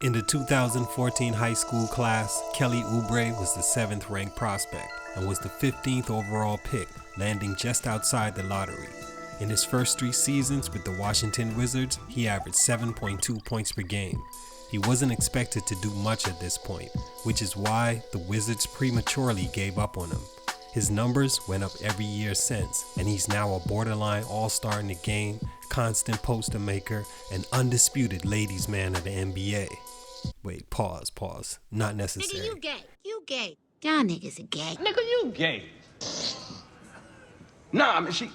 In the 2014 high school class, Kelly Oubre was the 7th ranked prospect and was the 15th overall pick, landing just outside the lottery. In his first 3 seasons with the Washington Wizards, he averaged 7.2 points per game. He wasn't expected to do much at this point, which is why the Wizards prematurely gave up on him. His numbers went up every year since, and he's now a borderline all-star in the game, constant poster maker, and undisputed ladies' man of the NBA. Wait, pause. Not necessary. Nigga, you gay. You gay. Y'all niggas are gay. Nigga, you gay. Nah, I mean, she...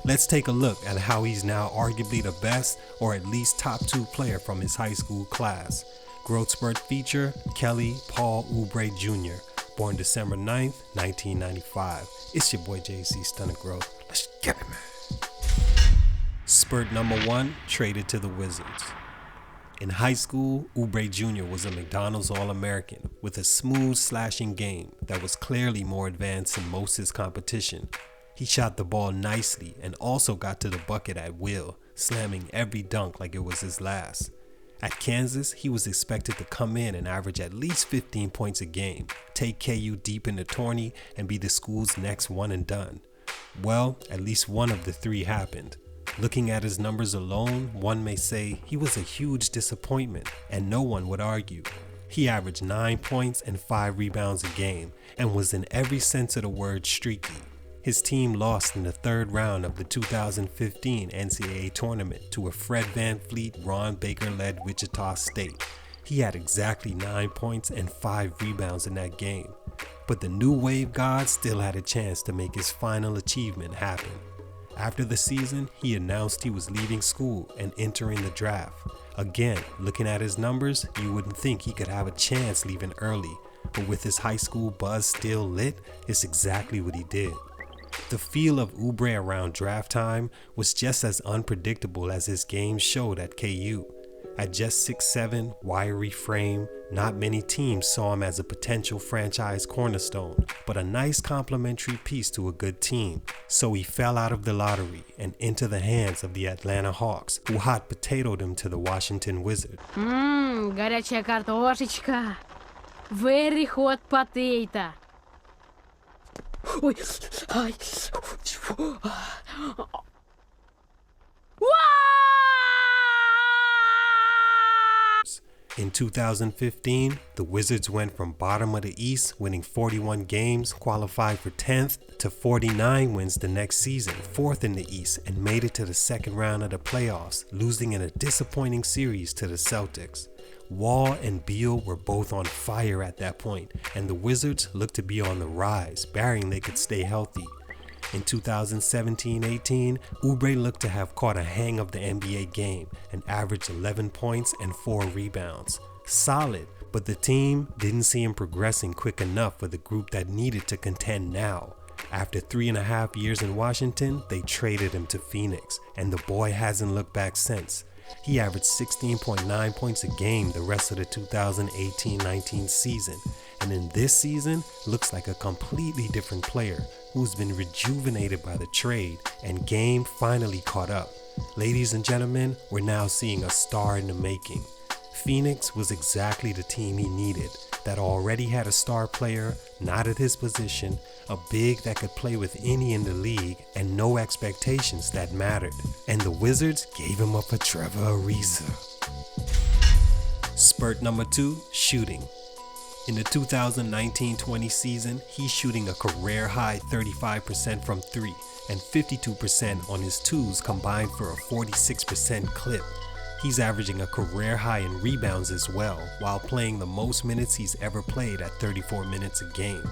Let's take a look at how he's now arguably the best or at least top 2 player from his high school class. Growth Spurt feature, Kelly Paul Oubre Jr., born December 9th, 1995. It's your boy JC Stunted Growth. Let's get it, man. Spurt number 1, traded to the Wizards. In high school, Oubre Jr. was a McDonald's All-American with a smooth slashing game that was clearly more advanced than most of his competition. He shot the ball nicely and also got to the bucket at will, slamming every dunk like it was his last. At Kansas, he was expected to come in and average at least 15 points a game, take KU deep in the tourney, and be the school's next one and done. Well, at least one of the 3 happened. Looking at his numbers alone, one may say he was a huge disappointment, and no one would argue. He averaged 9 points and 5 rebounds a game, and was in every sense of the word streaky. His team lost in the 3rd round of the 2015 NCAA tournament to a Fred VanVleet, Ron Baker-led Wichita State. He had exactly 9 points and 5 rebounds in that game. But the New Wave God still had a chance to make his final achievement happen. After the season, he announced he was leaving school and entering the draft. Again, looking at his numbers, you wouldn't think he could have a chance leaving early. But with his high school buzz still lit, it's exactly what he did. The feel of Oubre around draft time was just as unpredictable as his game showed at KU. At just 6'7", wiry frame, not many teams saw him as a potential franchise cornerstone, but a nice complementary piece to a good team. So he fell out of the lottery and into the hands of the Atlanta Hawks, who hot potatoed him to the Washington Wizards. Горячая картошечка. Very hot potato. Ой, ай. In 2015, the Wizards went from bottom of the East, winning 41 games, qualified for 10th, to 49 wins the next season, 4th in the East, and made it to the 2nd round of the playoffs, losing in a disappointing series to the Celtics. Wall and Beal were both on fire at that point, and the Wizards looked to be on the rise, barring they could stay healthy. In 2017-18, Oubre looked to have caught a hang of the NBA game and averaged 11 points and 4 rebounds. Solid, but the team didn't see him progressing quick enough for the group that needed to contend now. After 3.5 years in Washington, they traded him to Phoenix, and the boy hasn't looked back since. He averaged 16.9 points a game the rest of the 2018-19 season, and in this season looks like a completely different player who's been rejuvenated by the trade, and game finally caught up. Ladies and gentlemen, we're now seeing a star in the making. Phoenix was exactly the team he needed, that already had a star player, not at his position, a big that could play with any in the league, and no expectations that mattered. And the Wizards gave him up for Trevor Ariza. Spurt number 2, shooting. In the 2019-20 season, he's shooting a career-high 35% from 3 and 52% on his 2s combined for a 46% clip. He's averaging a career high in rebounds as well, while playing the most minutes he's ever played at 34 minutes a game.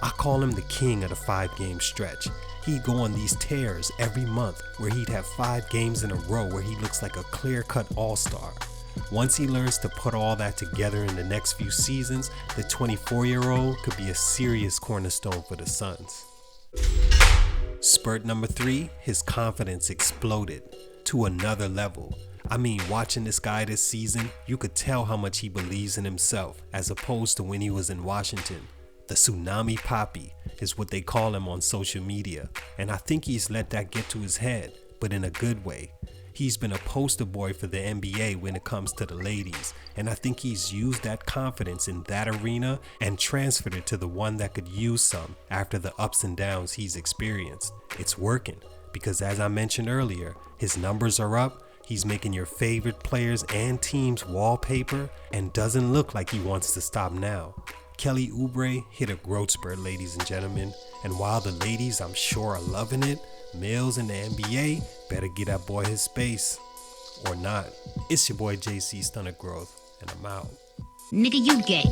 I call him the king of the 5-game stretch. He'd go on these tears every month where he'd have 5 games in a row where he looks like a clear-cut all-star. Once he learns to put all that together in the next few seasons, the 24-year-old could be a serious cornerstone for the Suns. Spurt number 3, his confidence exploded to another level. I mean, watching this guy this season, you could tell how much he believes in himself as opposed to when he was in Washington. The TSUNAMI PAPI is what they call him on social media, and I think he's let that get to his head, but in a good way. He's been a poster boy for the NBA when it comes to the ladies, and I think he's used that confidence in that arena and transferred it to the one that could use some after the ups and downs he's experienced. It's working because, as I mentioned earlier, his numbers are up, he's making your favorite players and teams wallpaper, and doesn't look like he wants to stop now. Kelly Oubre hit a growth spurt, ladies and gentlemen, and while the ladies I'm sure are loving it, males in the NBA better get that boy his space. Or not. It's your boy JC Stunted Growth, and I'm out. Nigga, you gay.